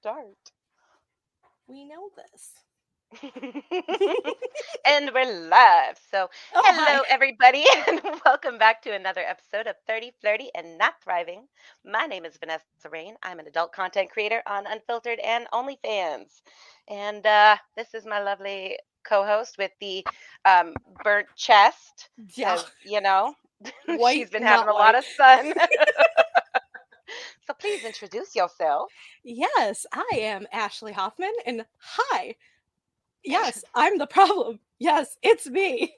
start. We know this. And we're live. So, Oh, hi. hello, everybody, and welcome back to another episode of 30, Flirty, and Not Thriving. My name is Vanessa Rain. I'm an adult content creator on Unfiltered and OnlyFans. And this is my lovely co host with the burnt chest Yeah, because, white, she's been having not a lot white. of sun. So, please introduce yourself. Yes, I am Ashley Hoffman, and hi. Yes, I'm the problem. Yes, it's me.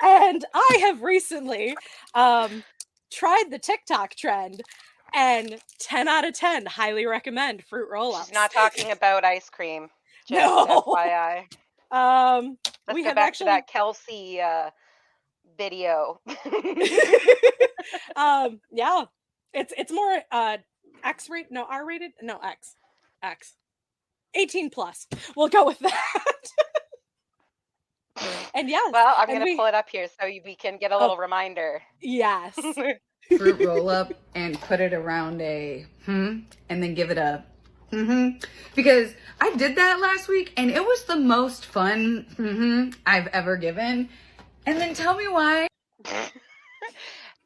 And I have recently tried the TikTok trend, and 10 out of 10 highly recommend fruit She's roll-ups. not talking about ice cream, just No. FYI. Let's We go have back to actually that Kelsey video. yeah. It's more X rate, no, R rated, no, X. X. 18 plus. We'll go with that. And yes, Well, I'm and going to pull we it up here so we can get a oh, little reminder. yes. Fruit roll up and put it around a and then give it a because I did that last week and it was the most fun I've ever given. And then tell me why.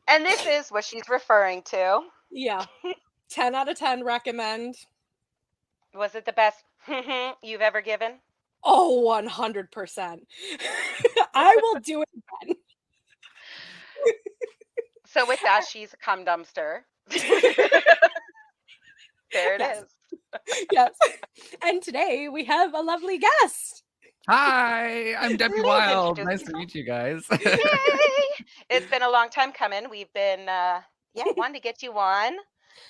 And this is what she's referring to. Yeah. 10 out of 10 recommend. Was it the best you've ever given? Oh, 100%. I will do it again. So with that, she's a cum dumpster. There it Yes. is. Yes. And today we have a lovely guest. Hi, I'm Debbie Please Wild. introduce Nice to yourself. meet you guys. Yay! It's been a long time coming. We've been, wanting to get you on. So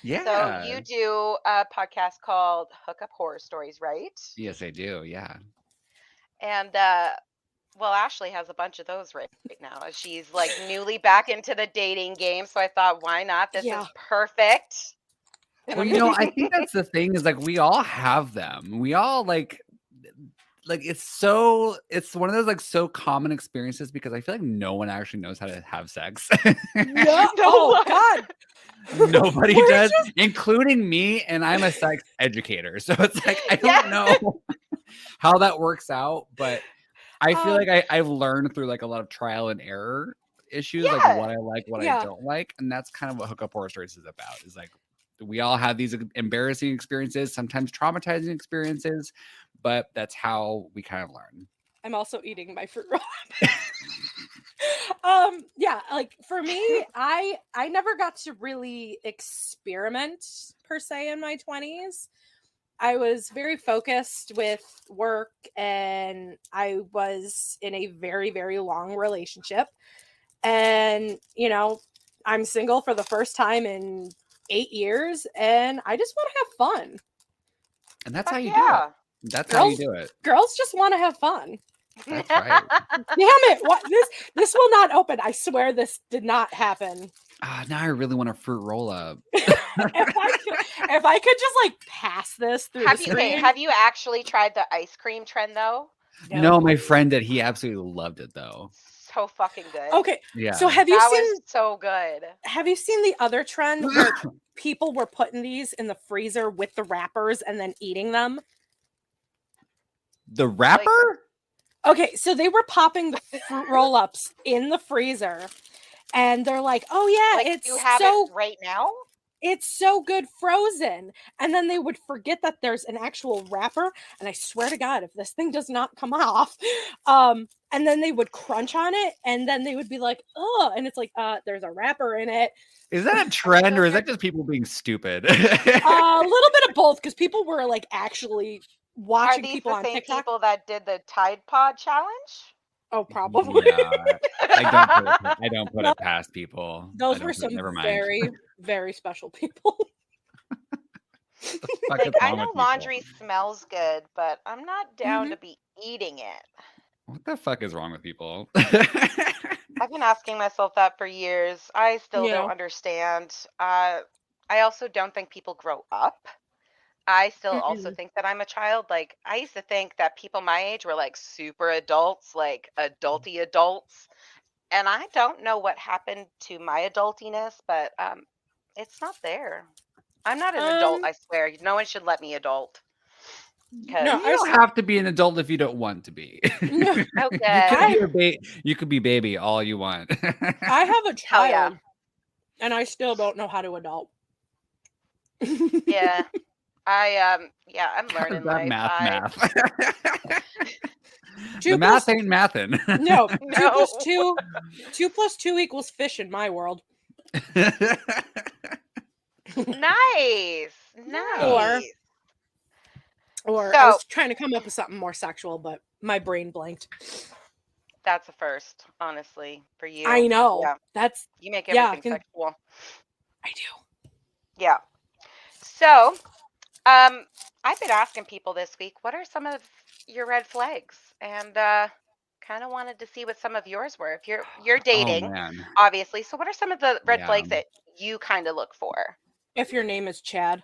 Yeah. you do a podcast called Hookup Horror Stories, right? Yes, I do. Yeah. And well, Ashley has a bunch of those right now. She's like newly back into the dating game, so I thought, why not? This Yeah. is perfect. Well, I think that's the thing is like we all have them. We all like it's one of those like so common experiences because I feel like no one actually knows how to have sex. Yeah. No Oh one. God. Nobody We're does, including me, and I'm a sex educator. So it's like I Yes. don't know how that works out, but I feel like I've learned through like a lot of trial and error issues, like Yeah. what I like, what I Yeah. don't like. And that's kind of what Hookup Horror Stories is about. Is like we all have these embarrassing experiences, sometimes traumatizing experiences, but that's how we kind of learn. I'm also eating my fruit roll. Yeah, like for me, I never got to really experiment per se in my 20s. I was very focused with work and I was in a very, very long relationship. And, I'm single for the first time in 8 years and I just want to have fun. And that's Fuck how you do yeah. it. That's how you do it. Girls just want to have fun. That's right. Damn it. What this will not open. I swear this did not happen. Now I really want a fruit roll up. If I could just like pass this through the screen. Have you actually tried the ice cream trend though? No, my friend did. He absolutely loved it though. So fucking good. Okay. Yeah. So have you That seen was so good. have you seen the other trend where people were putting these in the freezer with the wrappers and then eating them? The wrapper? Okay, so they were popping the fruit roll-ups in the freezer and they're like, "Oh yeah, Like it's you have so it right now? it's so good frozen." And then they would forget that there's an actual wrapper, and I swear to God, if this thing does not come off, and then they would crunch on it, and then they would be like, "Oh," and it's like, there's a wrapper in it. Is that a trend or is that just people being stupid? A little bit of both, because people were like actually Are watching these people the on same TikTok. people that did the Tide Pod challenge? Oh, probably. Yeah, I don't put No, it past people. those were some never mind. very, very special people. Like I know laundry smells good, but I'm not down to be eating it. What the fuck is wrong with people? I've been asking myself that for years. I still Yeah. don't understand. I also don't think people grow up. I still also think that I'm a child. Like I used to think that people my age were like super adults, like adulty adults. And I don't know what happened to my adultiness, but it's not there. I'm not an adult, Um, I swear. No one should let me adult. No, You don't have to be an adult if you don't want to be. no, Okay. You could be baby all you want. I have a Hell yeah. child, and I still don't know how to adult. Yeah. Yeah, I'm How does learning that life. math? Two The math plus ain't mathin'. no, No. 2 plus 2 equals fish in my world. Nice. Nice. Or I So was trying to come up with something more sexual, but my brain blanked. that's a first, honestly, for you. I know. Yeah. That's You make yeah, everything sexual. I do. Yeah. So, I've been asking people this week, what are some of your red flags? And kind of wanted to see what some of yours were. If you're Oh dating, man. obviously. So what are some of the red Yeah. flags that you kind of look for? If your name is Chad.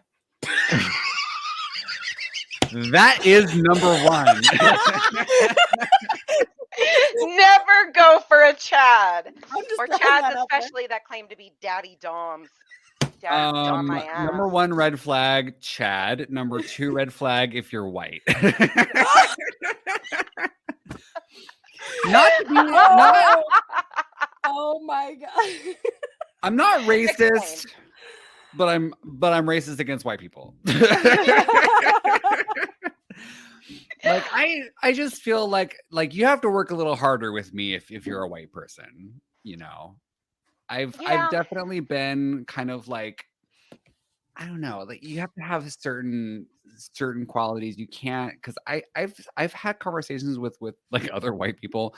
That is number one. Never go for a Chad. I'm just Or throwing Chads that out there. especially that claim to be daddy doms. Daddy dom my ass. Number one red flag, Chad. Number two red flag, if you're white. Not to be, not, Oh my god. I'm not racist, Explain. but I'm racist against white people. Like I just feel like you have to work a little harder with me if you're a white person, you know. I've Yeah. definitely been kind of like, I don't know, like you have to have certain qualities. You can't, because I've had conversations with like other white people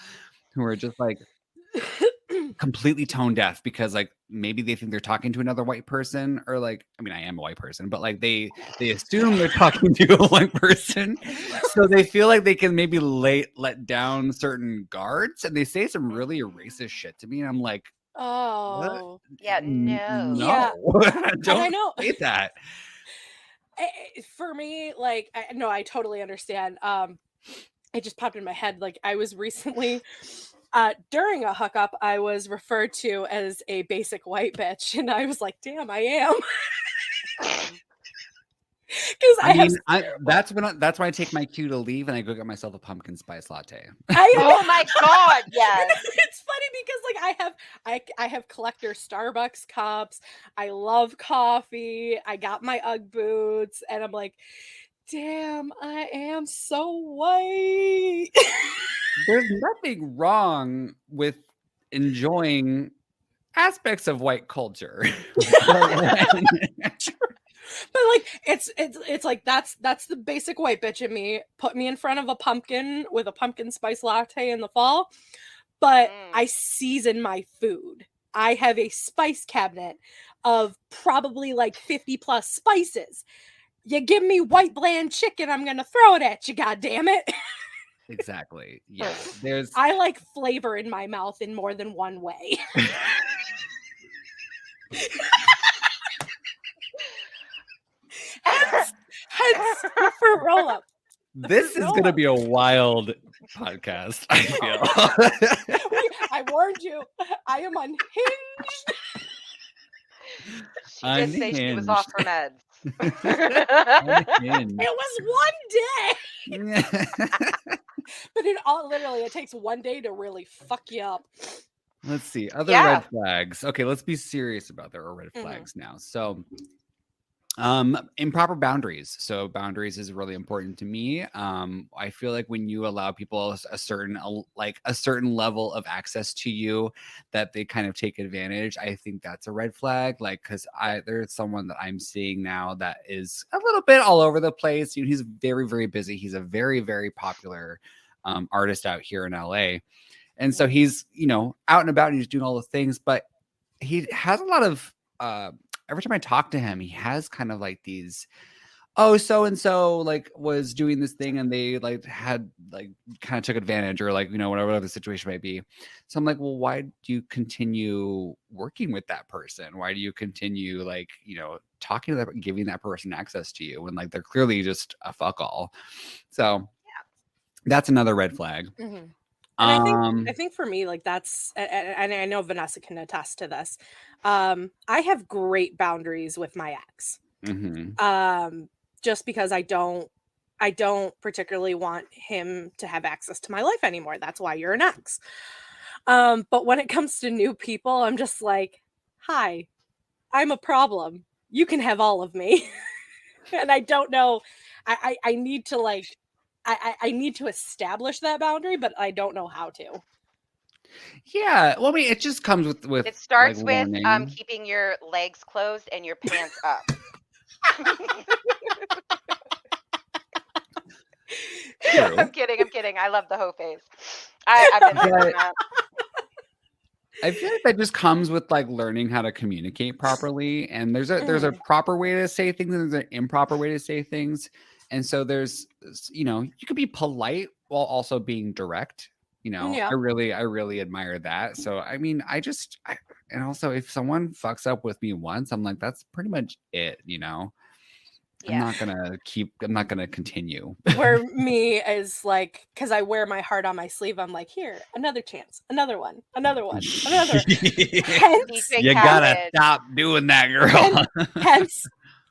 who are just like completely tone deaf because like maybe they think they're talking to another white person, or like, I mean, I am a white person, but like they assume they're talking to a white person, so they feel like they can maybe let down certain guards, and they say some really racist shit to me, and I'm like, Oh. Yeah, no. Yeah. Don't I know. say that. For me, like, no, I totally understand. It just popped in my head. Like, I was recently, during a hookup, I was referred to as a basic white bitch, and I was like, damn, I am. Because I mean, that's when I take my cue to leave and I go get myself a pumpkin spice latte. Oh my god, yes. It's funny because like I have collector Starbucks cups. I love coffee. I got my Ugg boots, and I'm like, damn, I am so white. There's nothing wrong with enjoying aspects of white culture. But like it's like that's the basic white bitch in me. Put me in front of a pumpkin with a pumpkin spice latte in the fall, but I season my food. I have a spice cabinet of probably like 50 plus spices. You give me white bland chicken, I'm gonna throw it at you, god damn it. Exactly. Yeah. I like flavor in my mouth in more than one way. hence the fruit roll up. This is going to be a wild podcast, I feel. I warned you. I am unhinged. She did say she was off her meds. It was one day. But it takes one day to really fuck you up. Let's see. Other red flags. Okay, let's be serious about there are red flags now. So improper boundaries. So boundaries is really important to me. I feel like when you allow people a certain level of access to you, that they kind of take advantage, I think that's a red flag. Like, because there's someone that I'm seeing now that is a little bit all over the place. You know, he's very, very busy. He's a very, very popular artist out here in LA. And so he's, you know, out and about and he's doing all the things, but he has a lot of every time I talk to him, he has kind of like these, oh, so-and-so like was doing this thing and they like had like kind of took advantage, or like, you know, whatever the situation might be. So I'm like, well, why do you continue working with that person? Why do you continue like, you know, talking to them, giving that person access to you when like they're clearly just a fuck all? So that's another red flag. Mm-hmm. And I think for me, like that's, and I know Vanessa can attest to this. I have great boundaries with my ex. Mm-hmm. Just because I don't I don't particularly want him to have access to my life anymore. That's why you're an ex. But when it comes to new people, I'm just like, hi, I'm a problem. You can have all of me. And I don't know. I need to like I need to establish that boundary, but I don't know how to. Yeah. Well, I mean, it just comes with It like starts with learning. keeping your legs closed and your pants up. True. I'm kidding. I love the hoe phase. I've been there, done that. I feel like that just comes with like learning how to communicate properly. And there's a proper way to say things and there's an improper way to say things. And so there's, you know, you could be polite while also being direct. You know, Yeah. I really admire that. So I mean, and also if someone fucks up with me once, I'm like, that's pretty much it, you know. Yeah. I'm not gonna continue. Where me is like, because I wear my heart on my sleeve, I'm like, here, another chance, another one, another. Hence, DJ You gotta Khaled. stop doing that, girl. hence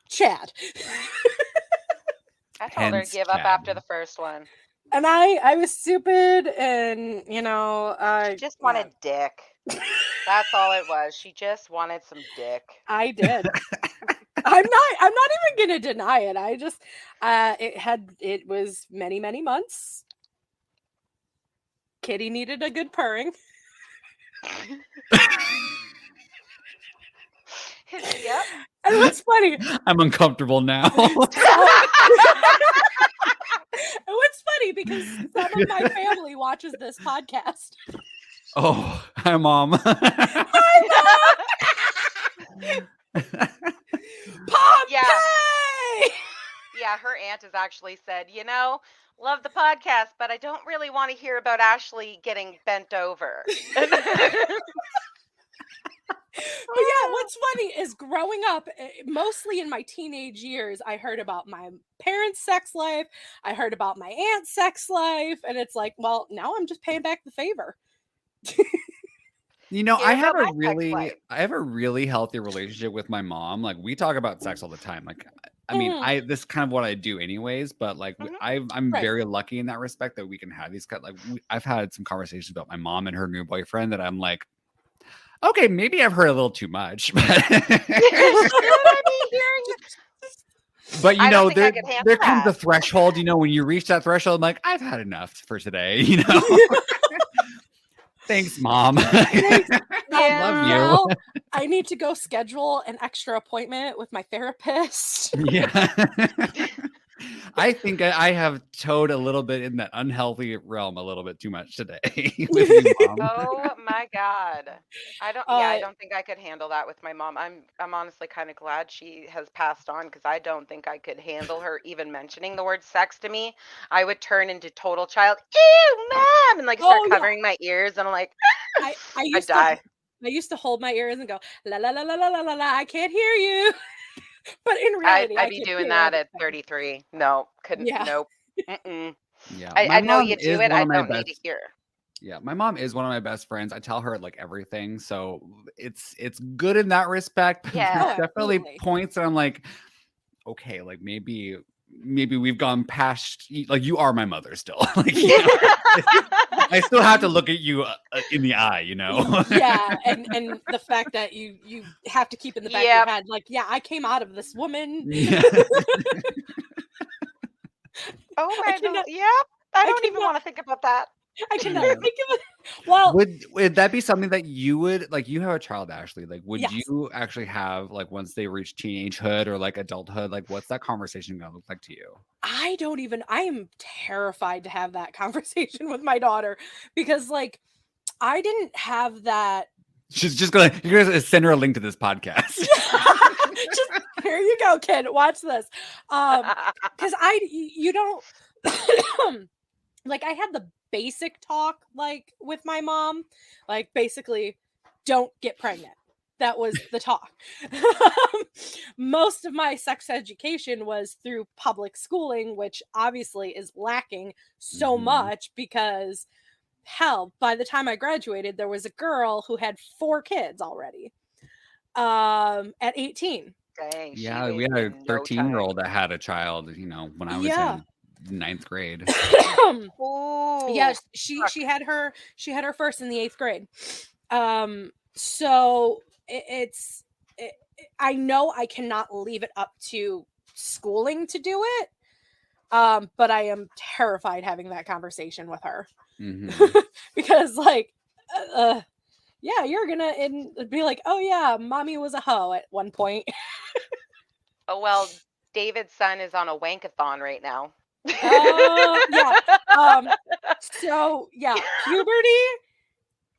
Chad. I told her to Hence give up Chad. after the first one. And I was stupid, and you know, She just wanted dick. That's all it was. She just wanted some dick. I did. I'm not even gonna deny it. I just it was many months. Kitty needed a good purring. Yep. And what's funny? I'm uncomfortable now. And what's funny because some of my family watches this podcast. Oh, hi, Mom. Yeah. Pompeii! Yeah, her aunt has actually said, you know, love the podcast, but I don't really want to hear about Ashley getting bent over. But yeah, what's funny is growing up, mostly in my teenage years, I heard about my parents' sex life. I heard about my aunt's sex life. And it's like, well, now I'm just paying back the favor. You know, Hear I have about my sex life. a really healthy relationship with my mom. Like we talk about sex all the time. Like, I mean, this is kind of what I do anyways. But like, I'm Right. very lucky in that respect that we can have these like. I've had some conversations about my mom and her new boyfriend that I'm like, okay, maybe I've heard a little too much, but but you I know, don't think I could handle there comes the that. threshold. You know, when you reach that threshold, I'm like, I've had enough for today. You know. Thanks, Mom. I love you. Now I need to go schedule an extra appointment with my therapist. Yeah. I think I have towed a little bit in that unhealthy realm a little bit too much today with you, Mom. Oh my God. I don't think I could handle that with my mom. I'm honestly kind of glad she has passed on because I don't think I could handle her even mentioning the word sex to me. I would turn into total child. Ew, Mom, and like start covering my ears, and I'm like, I I'd die. I used to hold my ears and go la la la la la la la. I can't hear you. But in reality, I'd be doing that at 33. No, couldn't. Yeah. Nope. Mm-mm. Yeah, I know mom you do is it. one I of my don't need to best. hear. Yeah, my mom is one of my best friends. I tell her like everything, so it's good in that respect. But Yeah. there's definitely Absolutely. points that I'm like, okay, like maybe we've gone past. Like you are my mother still. Like you know, I still have to look at you in the eye. You know. Yeah, and the fact that you have to keep in the back of your head, like, yeah, I came out of this woman. Yeah. Oh my God. Yep. I don't even want to think about that. I cannot think of it. Well, would that be something that you would like? You have a child, Ashley. Like, would Yes. you actually have like once they reach teenagehood or like adulthood? Like, what's that conversation gonna look like to you? I am terrified to have that conversation with my daughter because like I didn't have that. You're gonna send her a link to this podcast. Just here you go, kid. Watch this. Because you don't like I had the basic talk like with my mom, like basically don't get pregnant. That was the talk. Most of my sex education was through public schooling, which obviously is lacking so much because hell, by the time I graduated, there was a girl who had 4 kids already. At 18. Dang, Yeah, we had a 13-year-old that had a child, you know, when I was in ninth grade. Ooh. Yes, she had her first in the 8th grade. So I know I cannot leave it up to schooling to do it. But I am terrified having that conversation with her. Mhm. Because like yeah, you're gonna be like, oh yeah, mommy was a hoe at one point. Oh, well, David's son is on a wankathon right now. Yeah. So yeah, puberty.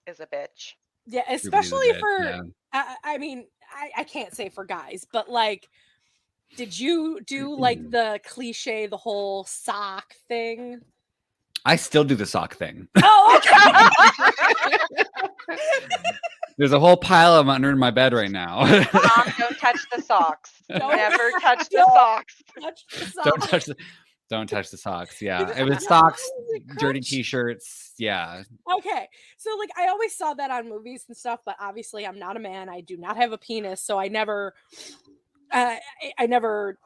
Is a bitch. Yeah, Puberty's a especially bitch, for yeah. I mean, I can't say for guys, but like, did you do like the cliche, the whole sock thing? I still do the sock thing. Oh, okay. There's a whole pile of them under my bed right now. Mom, don't touch the socks. Don't- Never touch the don't socks. touch the don't sock. touch the socks. Yeah, Because- it was yeah, socks, holy dirty crunch. t-shirts. Yeah, Okay, so like I always saw that on movies and stuff, but obviously I'm not a man. I do not have a penis, so I never, I never.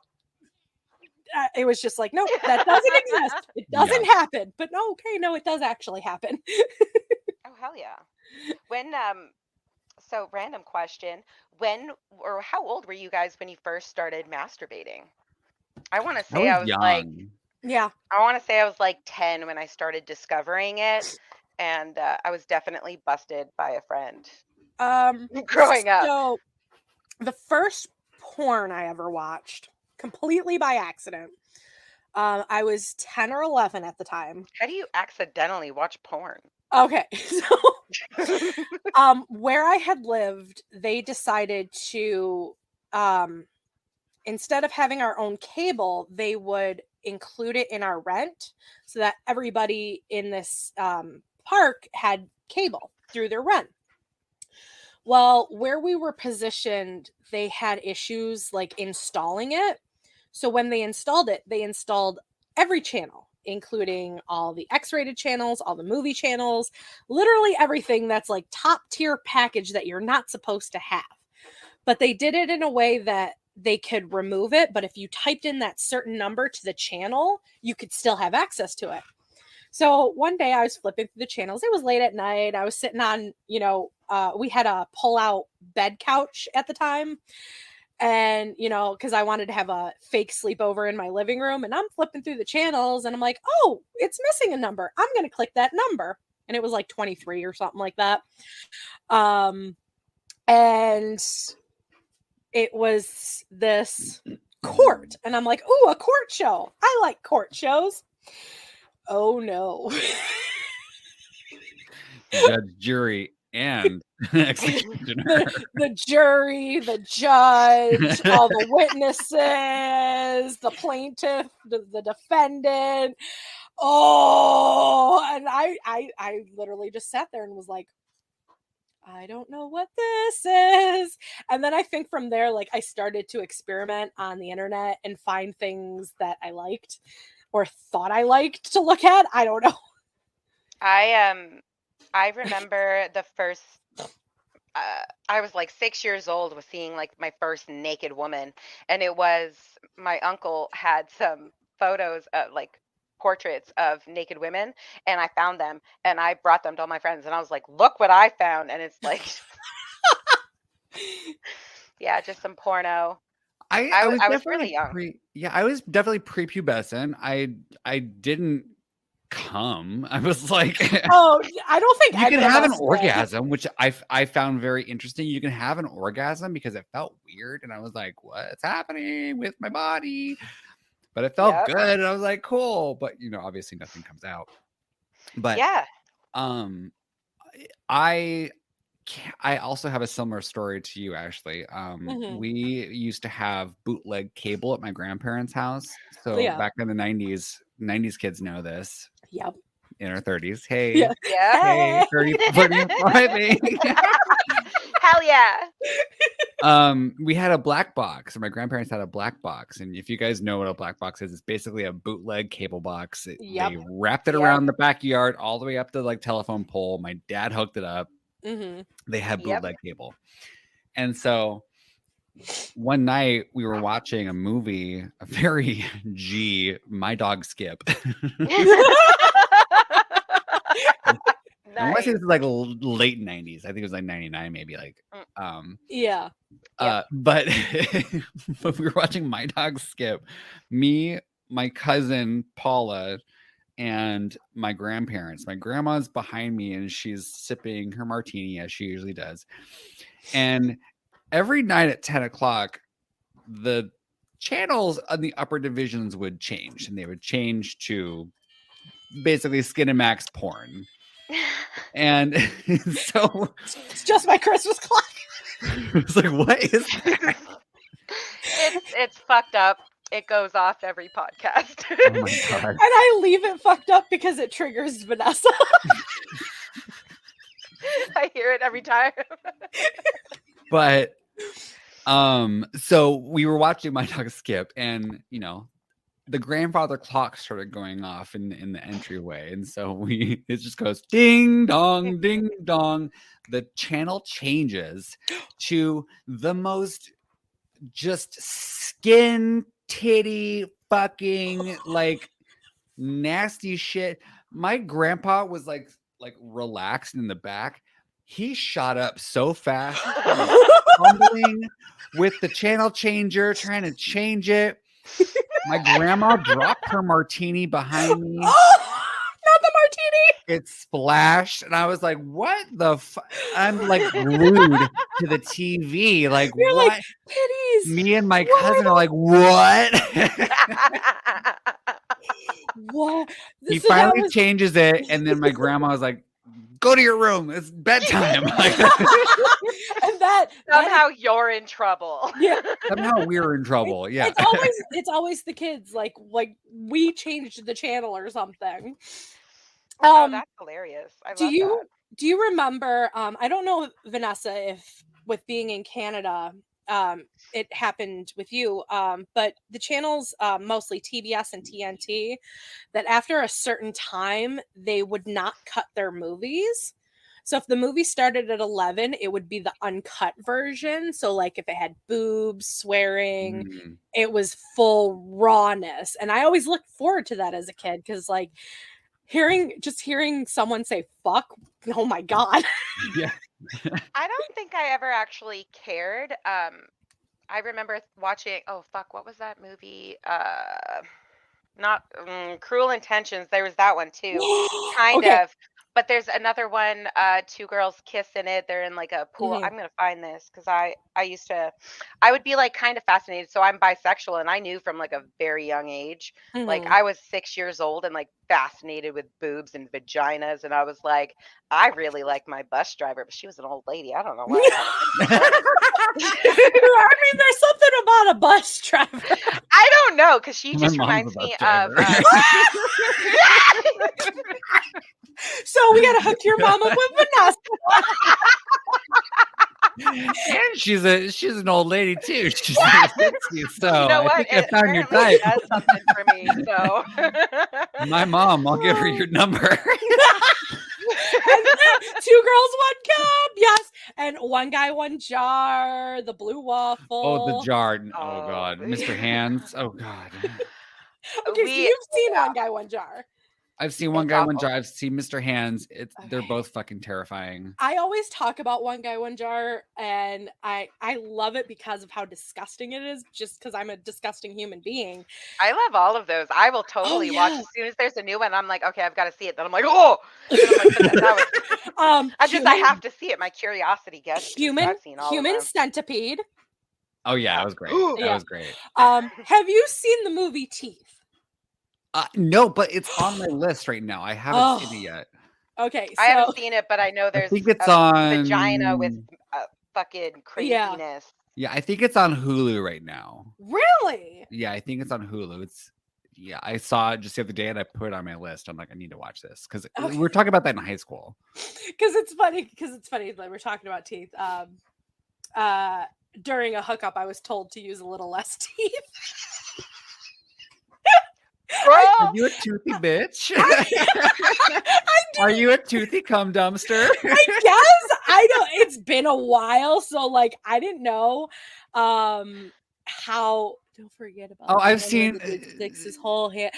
It was just like, no, that doesn't exist. It doesn't happen. But no, okay, no, it does actually happen. Oh, hell yeah. When so random question, when or how old were you guys when you first started masturbating? I want to I say was I was like young. Yeah. I want to say I was like 10 when I started discovering it, and I was definitely busted by a friend growing up. So the first porn I ever watched, completely by accident. I was 10 or 11 at the time. How do you accidentally watch porn? Okay, so where I had lived, they decided to instead of having our own cable, they would include it in our rent so that everybody in this park had cable through their rent. Well, where we were positioned, they had issues like installing it. So when they installed it, they installed every channel, including all the X-rated channels, all the movie channels, literally everything that's like top tier package that you're not supposed to have. But they did it in a way that they could remove it, but if you typed in that certain number to the channel, you could still have access to it. So one day I was flipping through the channels. It was late at night. I was sitting on, we had a pull-out bed couch at the time. And, because I wanted to have a fake sleepover in my living room. And I'm flipping through the channels and I'm like, oh, it's missing a number. I'm going to click that number. And it was like 23 or something like that. And it was this court. And I'm like, ooh, a court show. I like court shows. Oh no. Judge, jury, and executioner. The jury, the judge, all the witnesses, the plaintiff, the defendant. Oh, and I literally just sat there and was like, I don't know what this is. And then I think from there, like I started to experiment on the internet and find things that I liked or thought I liked to look at. I don't know. I remember the first I was like 6 years old with seeing like my first naked woman, and it was my uncle had some photos of like portraits of naked women, and I found them and I brought them to all my friends, and I was like, look what I found. And it's like yeah, just some porno. I was really young. I was definitely prepubescent. I didn't come. I was like, Oh, I don't think you can any of have an us did. orgasm, which I found very interesting. You can have an orgasm because it felt weird, and I was like, what's happening with my body? But it felt Yep. good, and I was like, cool. But obviously nothing comes out. But Yeah. I also have a similar story to you, Ashley. Mhm. We used to have bootleg cable at my grandparents' house. So Yeah. back in the 90s kids know this. Yep. In our 30s. Hey. Yeah. Yeah. Hey, 30, 45. Hell yeah. We had a black box. My grandparents had a black box. And if you guys know what a black box is, it's basically a bootleg cable box. Yep. They wrapped it Yep. around the backyard all the way up to like telephone pole. My dad hooked it up. Mm-hmm. They had Yep. bootleg cable. And so one night we were watching a movie, a very My Dog Skip. I want to say Nice. this is like late 90s. I think it was like 99, maybe like Yeah. but but we were watching My Dog Skip. Me, my cousin Paula, and my grandparents. My grandma's behind me and she's sipping her martini as she usually does. And every night at 10 o'clock, the channels on the upper divisions would change, and they would change to basically Skin and Max porn. And so It's just my Christmas clock. it's like, what is that? It's fucked up. It goes off every podcast. Oh my God. And I leave it fucked up because it triggers Vanessa. I hear it every time. But so we were watching My Dog Skip, and you know, the grandfather clock started going off in the entryway, and so it just goes ding dong, ding dong. The channel changes to the most just skin titty fucking like nasty shit. My grandpa was like relaxed in the back. He shot up so fast, fumbling with the channel changer, trying to change it. My grandma dropped her martini behind me. Oh, not the martini. It splashed, and I was like, "What the fuck?" I'm like glued to the TV. Like, You're what? like, titties. Me and my cousin are like, "What?" What? He So that finally was- changes it, and then my grandma was like, "Go to your room. It's bedtime." Like, and that Somehow you're in trouble. yeah. somehow we were in trouble. Yeah. It's always the kids. Like we changed the channel or something. Oh, that's hilarious. I do love you that. do you remember? I don't know, Vanessa, if with being in Canada, it happened with you. But the channels, mostly TBS and TNT, that after a certain time they would not cut their movies. So if the movie started at 11, it would be the uncut version. So like if it had boobs, swearing, Mm. it was full rawness. And I always looked forward to that as a kid because like hearing someone say fuck, oh my God. Yeah. I don't think I ever actually cared. I remember watching. Oh fuck, what was that movie? Not Cruel Intentions. There was that one too, kind Okay. of. But there's another one. Two girls kiss in it. They're in like a pool. Mhm. I'm gonna find this because I used to. I would be like kind of fascinated. So I'm bisexual, and I knew from like a very young age. Like Mhm. I was 6 years old and like fascinated with boobs and vaginas, and I was like, I really like my bus driver, but she was an old lady. I don't know why. I mean, there's something about a bus driver. I don't know because she My just mom's reminds a me bus of. driver. So we gotta hook your mom up with Vanessa. And she's an old lady too. She's in her 60s, so You know I what? think I It found your apparently type. does something for me. So My mom, I'll give her your number. And 2 girls, 1 cup, yes. And 1 guy, 1 jar. The blue waffle. Oh, the jar. Oh Oh, God, Mr. Hands. Oh God. Okay, so we- you've seen 1 guy, 1 jar. I've seen One It's Guy, One awful. Jar. I've seen Mr. Hands. They're Okay. both fucking terrifying. I always talk about 1 guy, 1 jar, and I love it because of how disgusting it is. Just because I'm a disgusting human being. I love all of those. I will totally watch yeah. as soon as there's a new one. I'm like, okay, I've got to see it. Then I'm like, oh, and I'm like, but that was, I have to see it. My curiosity gets me, so human I've seen all of them. centipede. Oh yeah, that was great. That Yeah. was great. Have you seen the movie Teeth? No, but it's on my list right now. I haven't seen it yet. Okay, so I haven't seen it, but I know there's think it's a on vagina with fucking craziness. Yeah, I think it's on Hulu right now. really? Yeah, I think it's on Hulu. I saw it just the other day and I put it on my list. I'm like, I need to watch this because Okay. we were talking about that in high school. Because it's funny. Like we're talking about teeth. During a hookup, I was told to use a little less teeth. Girl, Are you a toothy bitch? I Are you a toothy cum dumpster? guess I don't. It's been a while, so like I didn't know. How don't forget about Oh, the I've one seen where the dude sticks his whole hand.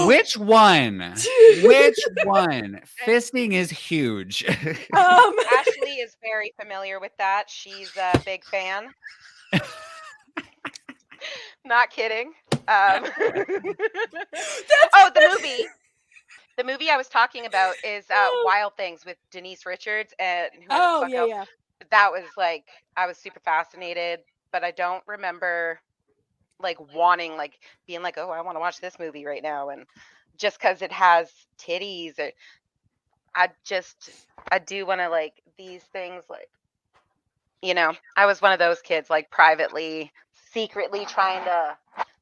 which one? Which one? Fisting is huge. Um, Ashley is very familiar with that. She's a big fan. Not kidding. Oh, the movie. The movie I was talking about is Wild Things with Denise Richards and whoever the oh fuck yeah, else. yeah. That was like I was super fascinated, but I don't remember like wanting like being like, oh, I want to watch this movie right now, and just because it has titties, or I do want to like these things like I was one of those kids like privately, secretly trying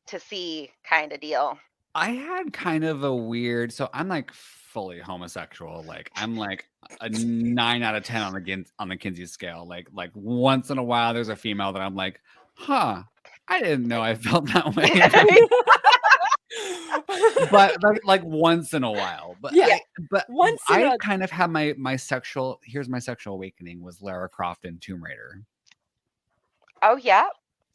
to see kind of deal. I had kind of a weird, so I'm like fully homosexual. Like I'm like a 9 out of 10 on the Kinsey scale. Like once in a while there's a female that I'm like, huh, I didn't know I felt that way. But like once in a while. But Yeah. but Once in I a kind of had my sexual awakening was Lara Croft in Tomb Raider. Oh yeah,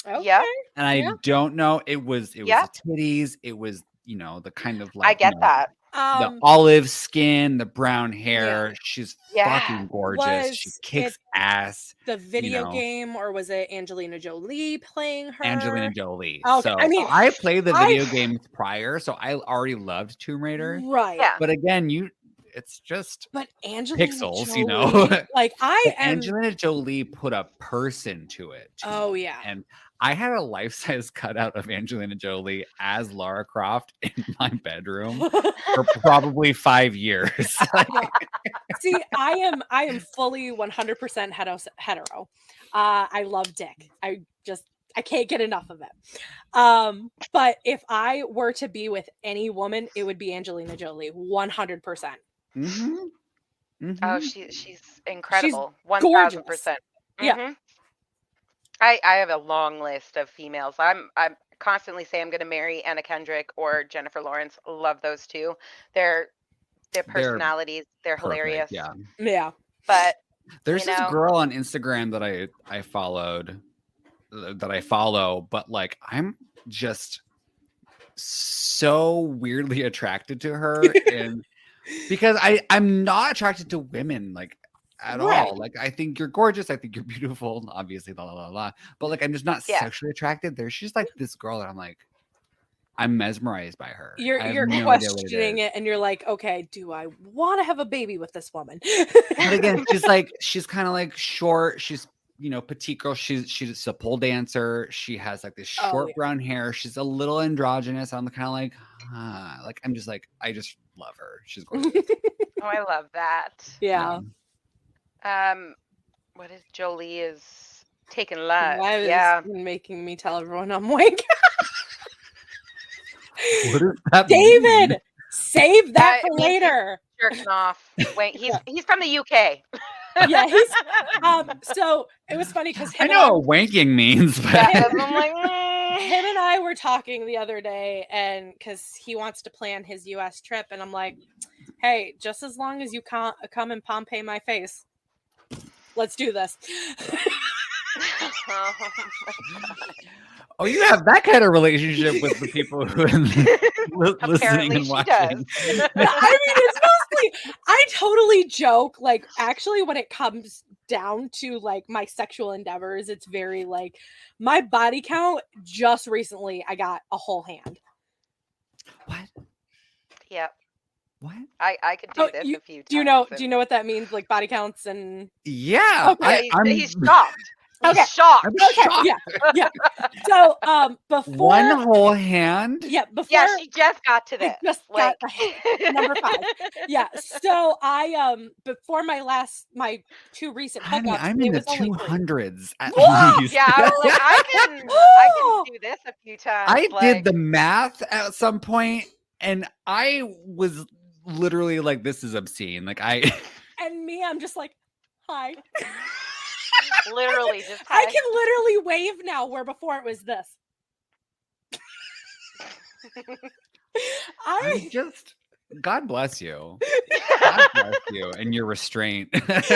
okay. yep, And I Yeah. don't know, it was the yep. titties, it was, the kind of I like, get that. the olive skin, the brown hair. Yeah. She's Yeah. fucking gorgeous. She Was kicks it ass. the video game, or was it Angelina Jolie playing her? Angelina Jolie. Okay, So I mean, I played the I- video games prior, so I already loved Tomb Raider. Right. Yeah. But again, it's just But Angelina pixels, Jolie, like But Angelina Jolie put a person to it. Oh yeah. And I had a life-size cutout of Angelina Jolie as Lara Croft in my bedroom for probably 5 years. See, I am fully 100% hetero. I love dick. I can't get enough of it. But if I were to be with any woman, it would be Angelina Jolie, 100%. Mm-hmm. Mm-hmm. Oh, she's incredible. gorgeous. 1000%. Yeah. I have a long list of females. I'm constantly say I'm going to marry Anna Kendrick or Jennifer Lawrence. Love those two. Their personalities, they're Perfect, hilarious. yeah. Yeah. But There's this girl on Instagram that I followed, that I follow, but like I'm just so weirdly attracted to her, and because I'm not attracted to women like at all. Like I think you're gorgeous, I think you're beautiful, obviously, la la la la. But like I'm just not sexually attracted. There's just like this girl that I'm like, I'm mesmerized by her. You're questioning it, and you're like, okay, do I want to have a baby with this woman? But again, she's kind of like short. She's petite girl. She's a pole dancer. She has like this short brown hair. She's a little androgynous. I'm kind of like, like I'm just like, I just love her. She's gorgeous. Oh, I love that. Yeah. What is Jolie is taking live? Yeah, making me tell everyone I'm wank. What does that David, mean? save that for later. Jerking off. Wait, he's from the UK. Yeah, he's so it was funny because I know what wanking means, but I'm like, him and I were talking the other day, and because he wants to plan his US trip, and I'm like, hey, just as long as you come and Pompeii my face, let's do this. Oh my God. Oh, you have that kind of relationship with the people who are listening and watching. I mean, it's mostly, I totally joke. Like, actually, when it comes down to like my sexual endeavors, it's very like my body count. Just recently, I got a whole hand. What? Yep. What? I could do this a few times. Do you know what that means? Like body counts and yeah. Okay. He's shocked. Okay. He's shocked. Okay. Shocked. Yeah. So before one whole hand. Yeah. Before she just got to this. Just got number 5. Yeah. So I before my 2 recent hookups, I'm in the 200s at least. Yeah, I was like, I can do this a few times. I did the math at some point, and I was literally like, "This is obscene." Like and me, I'm just like, "Hi." Literally, just I can literally wave now, where before it was this. I'm just, God bless you. God bless you and your restraint. This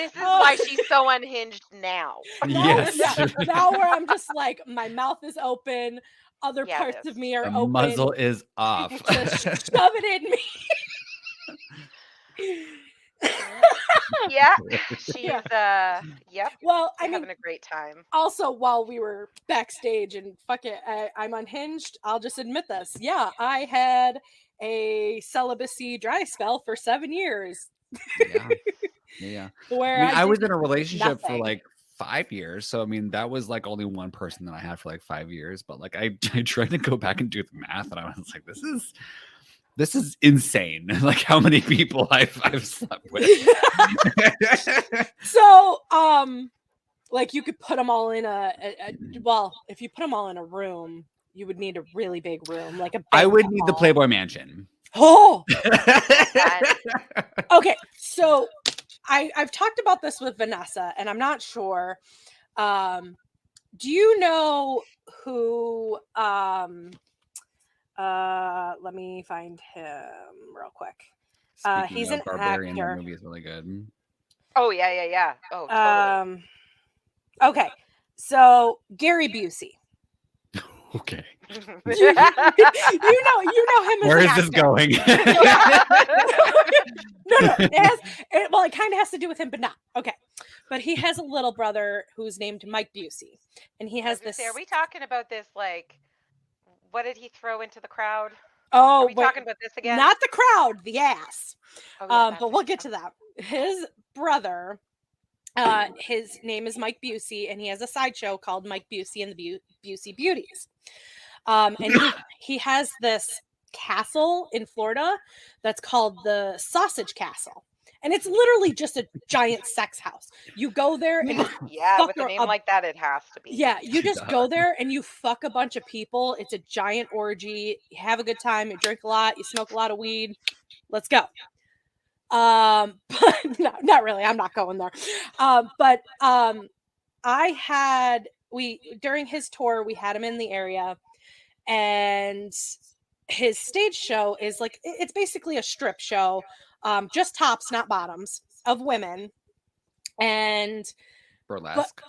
is why she's so unhinged now. Yes. Now where I'm just like, my mouth is open, other Yeah, it parts is. of me are The open. muzzle is off. Just shove it in me. Yeah, she's yep, Well, I mean, having a great time. also while we were backstage and fuck it, I'm unhinged. I'll just admit this. Yeah, I had a celibacy dry spell for 7 years. Yeah. Where I mean, I was did in a relationship for nothing. like 5 years. So I mean, that was like only one person that I had for like 5 years. But like I tried to go back and do the math, and I was like, this is insane. Like how many people I've slept with. So, like you could put them all in well, if you put them all in a room, you would need a really big room, like a big I would need the hall. Playboy Mansion. Oh, okay. So I've talked about this with Vanessa, and I'm not sure. Do you know who? Let me find him real quick. Speaking He's of an Barbarian, actor. that movie is really good. Oh yeah. Oh, totally. Okay, so Gary Busey. Okay. You know him as Where an is this actor. going? No. It kind of has to do with him, but not. Okay. But he has a little brother who's named Mike Busey. And he has this. Are we talking about this, like, what did he throw into the crowd? Oh, Are we talking about this again? Not the crowd, the ass. Oh, yeah, but we'll get to that. His brother, his name is Mike Busey, and he has a sideshow called Mike Busey and the Busey Beauties. And he has this castle in Florida that's called the Sausage Castle. And it's literally just a giant sex house. You go there and with a name like that, it has to be. Yeah, you just go there and you fuck a bunch of people. It's a giant orgy. You have a good time. You drink a lot. You smoke a lot of weed. Let's go. But no, not really. I'm not going there. During his tour, we had him in the area, and his stage show is like, it's basically a strip show, just tops, not bottoms, of women. And Burlesque.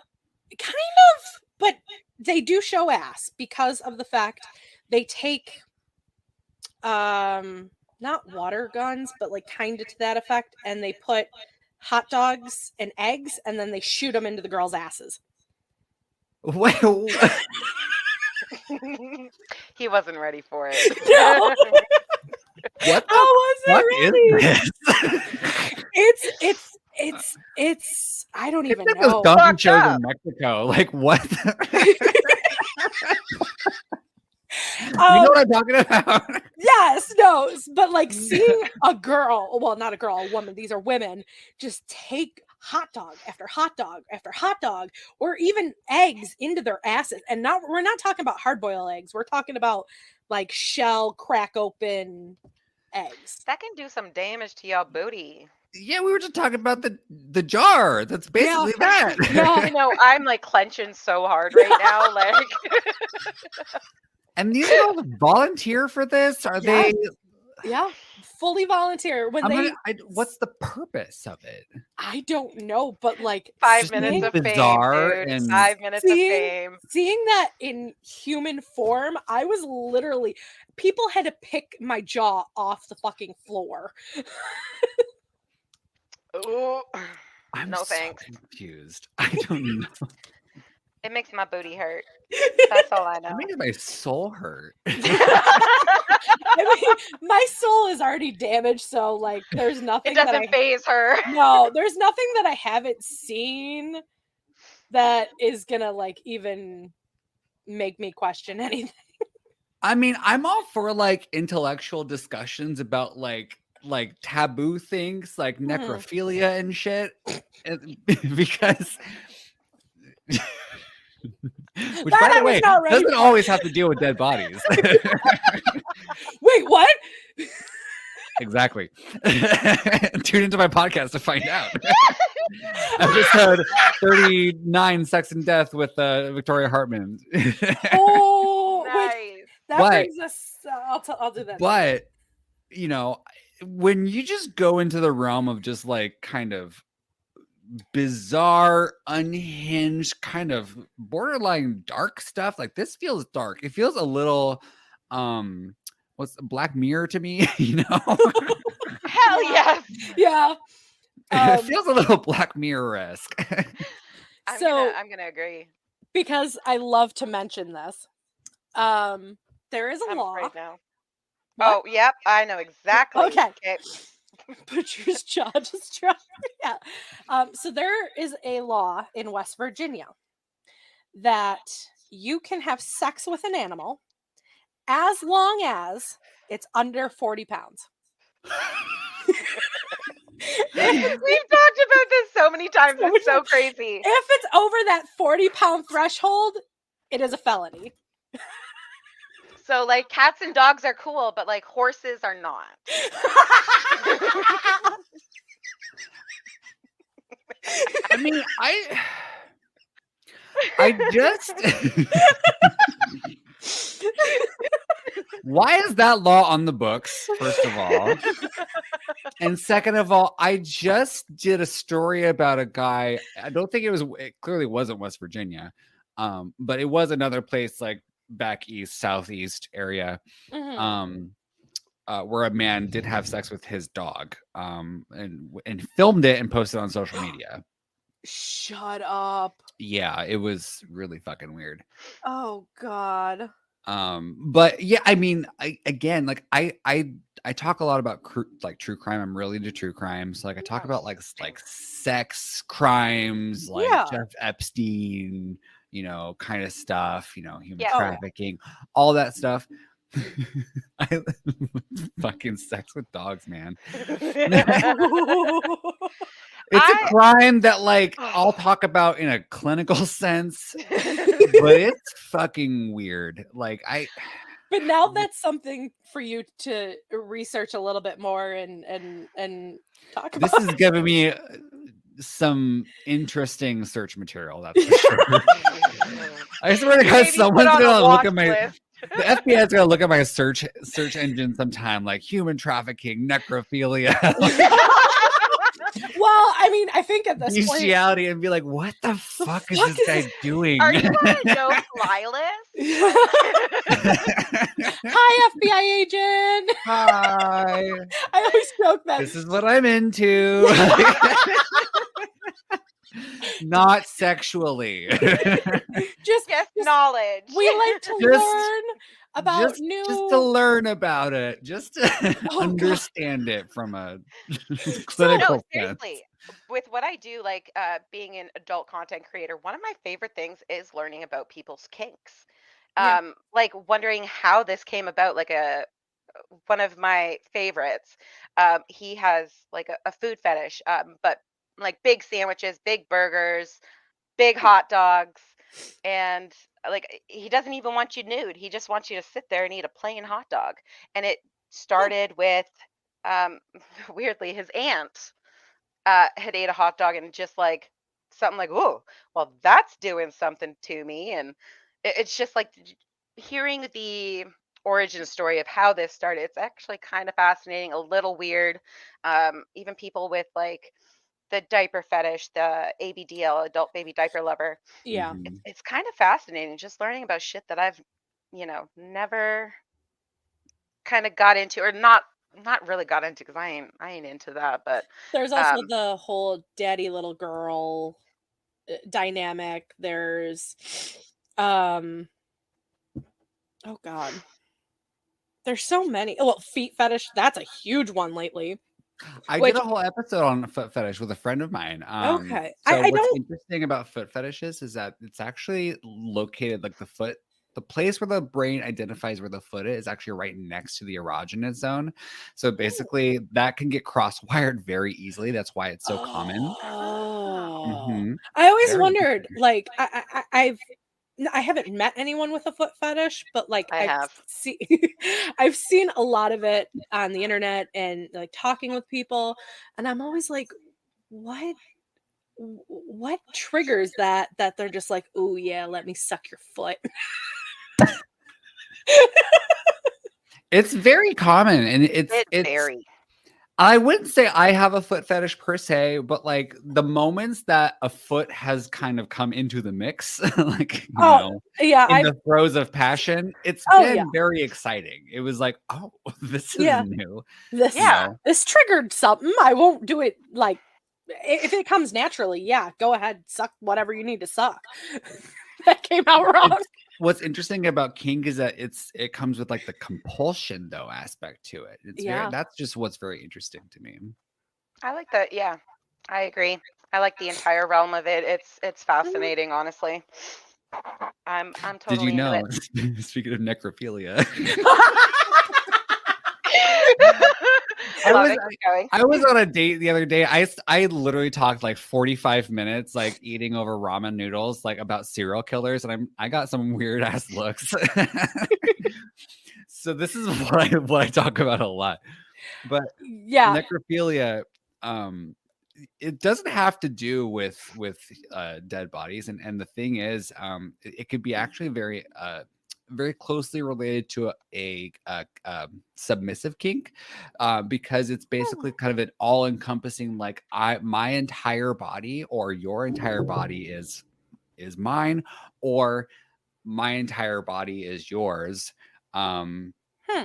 But they do show ass because of the fact they take not water guns, but like kind of to that effect, and they put hot dogs and eggs, and then they shoot them into the girls' asses. Well, he wasn't ready for it. No. What is this? It's I don't even like know. those dungeon shows in Mexico. Like what? You know what I'm talking about? Yes, no, but like seeing a girl, well, not a girl, a woman, these are women, just take hot dog after hot dog after hot dog, or even eggs into their asses. And we're not talking about hard boiled eggs. We're talking about like shell crack open eggs. That can do some damage to your booty. Yeah, we were just talking about the jar. That's basically that. Yeah, I'm like clenching so hard right now, like. And these girls volunteer for this? Are they? Yeah, fully volunteer. What's the purpose of it? I don't know, but like 5 minutes of bizarre fame, dude. And 5 minutes of fame. Seeing that in human form, I was literally, people had to pick my jaw off the fucking floor. Ooh, I'm no so thanks. confused. I don't know. It makes my booty hurt. That's all I know. It makes my soul hurt. I mean, my soul is already damaged, so like there's nothing it doesn't faze her. No, there's nothing that I haven't seen that is gonna like even make me question anything. I mean, I'm all for like intellectual discussions about like taboo things like necrophilia and shit, because which, by the way, doesn't always have to deal with dead bodies. Wait, what? Exactly. Tune into my podcast to find out. Episode 39, Sex and Death with Victoria Hartman. Oh, nice. That brings us. I'll do that. But when you just go into the realm of just like kind of bizarre, unhinged, kind of borderline dark stuff, like this feels dark. It feels a little what's Black Mirror to me, you know? Hell yes. Yeah. It feels a little Black Mirror-esque. I'm gonna agree. Because I love to mention this, there is a I'm law. afraid now. What? Oh, yep, I know exactly. Okay. Butcher's jaw just dropped. Yeah. So there is a law in West Virginia that you can have sex with an animal as long as it's under 40 pounds. We've talked about this so many times. It's so crazy. If it's over that 40-pound threshold, it is a felony. So, like, cats and dogs are cool, but like horses are not. I mean, I just why is that law on the books, first of all? And second of all, I just did a story about a guy. I don't think it clearly wasn't West Virginia. But it was another place like back east, southeast area. Mhm. Where a man did have sex with his dog, and filmed it and posted on social media. Shut up. Yeah, it was really fucking weird. Oh God. But yeah, I mean, I talk a lot about like true crime. I'm really into true crime, so like I talk about like sex crimes, like Jeff Epstein, you know, kind of stuff, you know, human trafficking, all that stuff. I fucking sex with dogs, man. It's a crime that like I'll talk about in a clinical sense, but it's fucking weird. Like But now that's something for you to research a little bit more and talk about. This is giving me some interesting search material, that's for sure. I swear to God, someone's gonna look at my the FBI is gonna look at my search engine sometime, like human trafficking, necrophilia. Well, I mean, I think at this bestiality point, and be like, what the fuck is this guy doing? Are you on a no-fly list? Hi, FBI agent. Hi. I always joke that this is what I'm into. Not sexually. just knowledge. We like to learn about just to learn about it, just to understand it from a clinical sense. Seriously, with what I do, like being an adult content creator, one of my favorite things is learning about people's kinks. Like wondering how this came about. Like one of my favorites, he has like a food fetish, but like big sandwiches, big burgers, big hot dogs, and like he doesn't even want you nude. He just wants you to sit there and eat a plain hot dog. And it started with weirdly his aunt had ate a hot dog and just like something like, oh, well, that's doing something to me. And it's just like hearing the origin story of how this started. It's actually kind of fascinating, a little weird. Even people with like the diaper fetish, the ABDL, adult baby diaper lover. Yeah. It's kind of fascinating just learning about shit that I've, you know, never kind of got into, or not really got into, because I ain't into that. But there's also the whole daddy little girl dynamic. There's oh God. There's so many. Well, feet fetish, that's a huge one lately. I did a whole episode on foot fetish with a friend of mine. Okay. So what's interesting about foot fetishes is that it's actually located like the place where the brain identifies where the foot is actually right next to the erogenous zone. So basically that can get cross-wired very easily. That's why it's so common. I always wondered, like, I haven't met anyone with a foot fetish, but like I've seen a lot of it on the internet and like talking with people, and I'm always like, what triggers that they're just like, oh yeah, let me suck your foot. It's very common, and it's very. I wouldn't say I have a foot fetish per se, but like the moments that a foot has kind of come into the mix, like, Oh, yeah, in the throes of passion, it's yeah. been very exciting. It was like, oh, this is Yeah. new. This Yeah. this triggered something. I won't do it like if it comes naturally, yeah, go ahead, suck whatever you need to suck. That came out wrong. What's interesting about kink is that it comes with like the compulsion though aspect to it. Yeah. That's just what's very interesting to me. I like that. Yeah, I agree. I like the entire realm of it. It's fascinating, honestly. I'm Did you totally into know? it. Speaking of necrophilia, Love it. Keep going. I was on a date the other day. I literally talked like 45 minutes, like eating over ramen noodles, like about serial killers, and I got some weird ass looks. So this is what I talk about a lot. But Yeah. necrophilia, it doesn't have to do with dead bodies, and the thing is, it could be actually very closely related to a submissive kink, because it's basically kind of an all-encompassing, like my entire body or your entire body is mine, or my entire body is yours.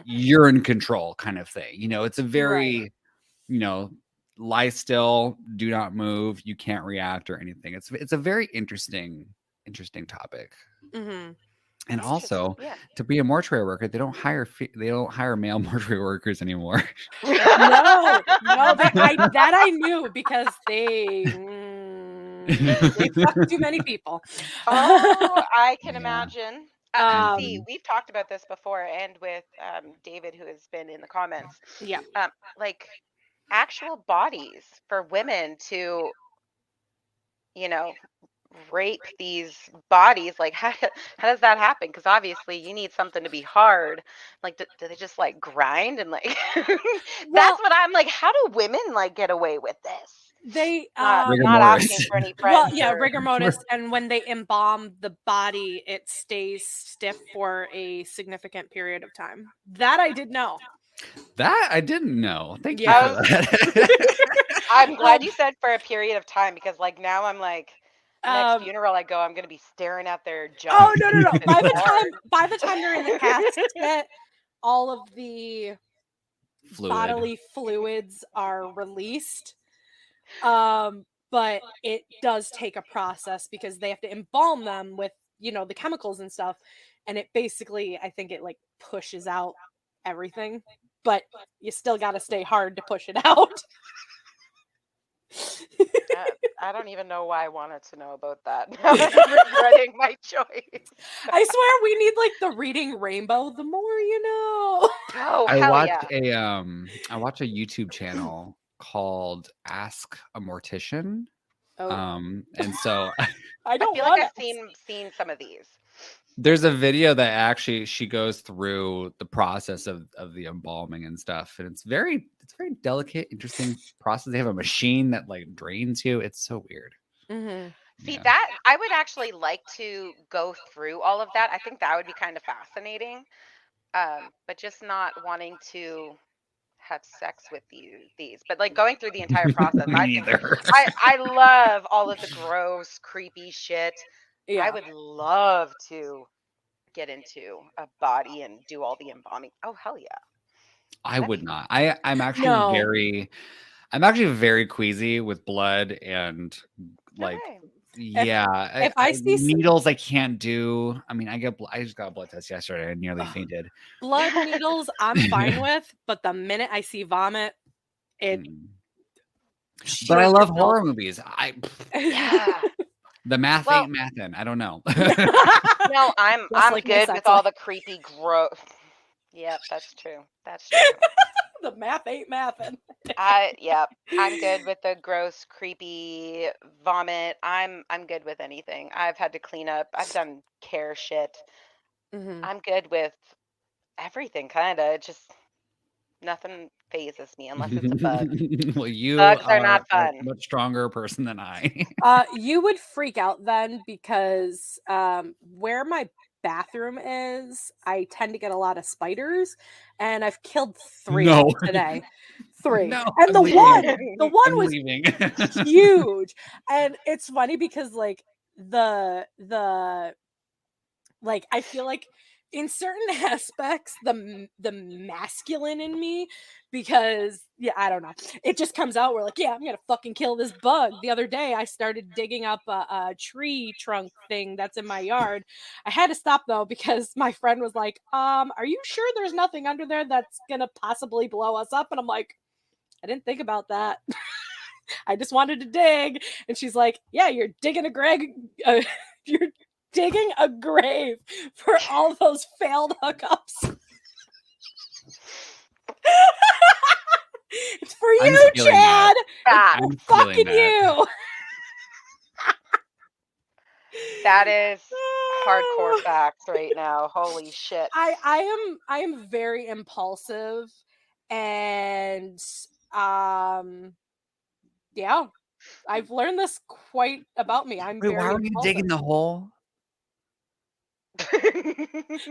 You're in control kind of thing. It's a very, lie still, do not move, you can't react or anything. It's a very interesting topic. Mm-hmm. And also, Yeah. to be a mortuary worker, they don't hire male mortuary workers anymore. No, that I knew because they fucked too many people. Oh, I can Yeah. imagine. See, we've talked about this before, and with David, who has been in the comments. Yeah. Like actual bodies for women to, you know, rape these bodies. Like, how does that happen? Because obviously, you need something to be hard. Like, do they just like grind and like? That's what I'm like. How do women like get away with this? They Rigor Not mortis. asking for any friends. rigor mortis, and when they embalm the body, it stays stiff for a significant period of time. That I did know. That I didn't know. Thank you Yeah. for that. I'm glad you said for a period of time, because like now I'm like, next Um, funeral I go, I'm gonna be staring at their jaw. Oh no! By the time they're in the casket, all of the bodily fluids are released. But it does take a process because they have to embalm them with, the chemicals and stuff. And it basically, I think it like pushes out everything, but you still got to stay hard to push it out. I don't even know why I wanted to know about that. Now I'm regretting my choice. I swear we need like the reading rainbow. The more you know. Oh, I hell watched yeah. I watch a YouTube channel called Ask a Mortician. Oh. And so I don't feel like I've seen some of these. there's a video that actually she goes through the process of the embalming and stuff, and it's very delicate, interesting process. They have a machine that like drains you. It's so weird. Mm-hmm. See, Yeah. that I would actually like to go through all of that. I think that would be kind of fascinating. But just not wanting to have sex with these. But like going through the entire process, Me I think neither. I love all of the gross, creepy shit. Yeah. I would love to get into a body and do all the embalming. Oh hell yeah. I would not. I'm actually No. I'm actually very queasy with blood and like Okay. yeah, if I see needles I can't do. I mean, I just got a blood test yesterday and nearly fainted. blood needles, I'm fine with, but the minute I see vomit, it. But I love horror movies. Yeah. The math Well- ain't mathin'. I don't know. No, I'm like my good sex with all life. the creepy gross. Yep, that's true. That's true. The math ain't mathin'. Yep, I'm good with the gross, creepy vomit. I'm good with anything. I've had to clean up. I've done care shit. Mm-hmm. I'm good with everything, kinda. Just nothing phases me unless it's a bug. Well, you Bugs are not a fun. much stronger person than I. You would freak out then because where my bathroom is, I tend to get a lot of spiders, and I've killed 3 of them today. 3. No, And I'm the leaving. one I'm was leaving. huge. And it's funny because like like I feel like in certain aspects the masculine in me, because yeah, I don't know, it just comes out. We're like, yeah, I'm gonna fucking kill this bug. The other day I started digging up a tree trunk thing that's in my yard. I had to stop though because my friend was like, are you sure there's nothing under there that's gonna possibly blow us up? And I'm like, I didn't think about that. I just wanted to dig. And she's like, yeah, you're digging a you're digging a grave for all those failed hookups. It's for I'm you, feeling that. Chad. It's Facts. I'm for feeling fucking that. you. That is hardcore facts right now. Holy shit. I am very impulsive, and yeah, I've learned this quite about me. I'm Wait, why very were you impulsive. digging the hole?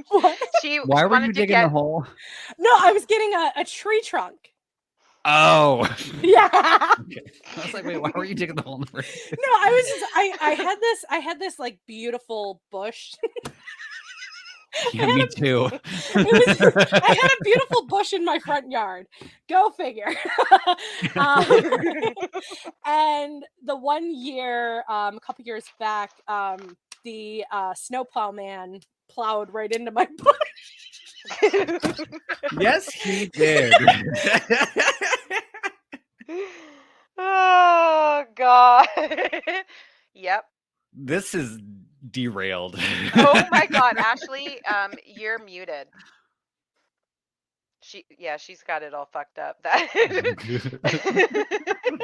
What? She Why were you wanted to digging the get hole? No, I was getting a tree trunk. Oh. Yeah. Okay. I was like, wait, why were you digging the hole in the first place? No, I was just I had this like beautiful bush. Yeah, me too. I had a beautiful bush in my front yard. Go figure. um, and the one year, a couple years back, the snowplow man plowed right into my bush. Yes, he did. Oh god. Yep. This is derailed. Oh my god, Ashley, you're muted. She's got it all fucked up. That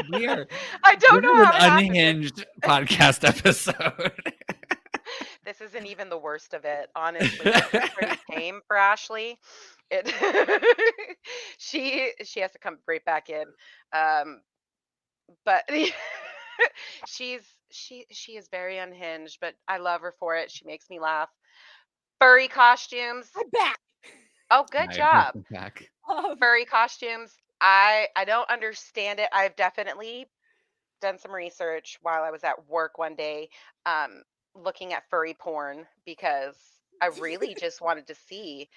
Weird. I This don't know is how an it happened. unhinged podcast episode. This isn't even the worst of it, honestly. This is pretty tame for Ashley. It she has to come right back in. Um, but she's she is very unhinged, but I love her for it. She makes me laugh. Furry costumes. I'm back. Oh, good I job. welcome back. Furry costumes. I don't understand it. I've definitely done some research while I was at work one day, um, looking at furry porn because I really just wanted to see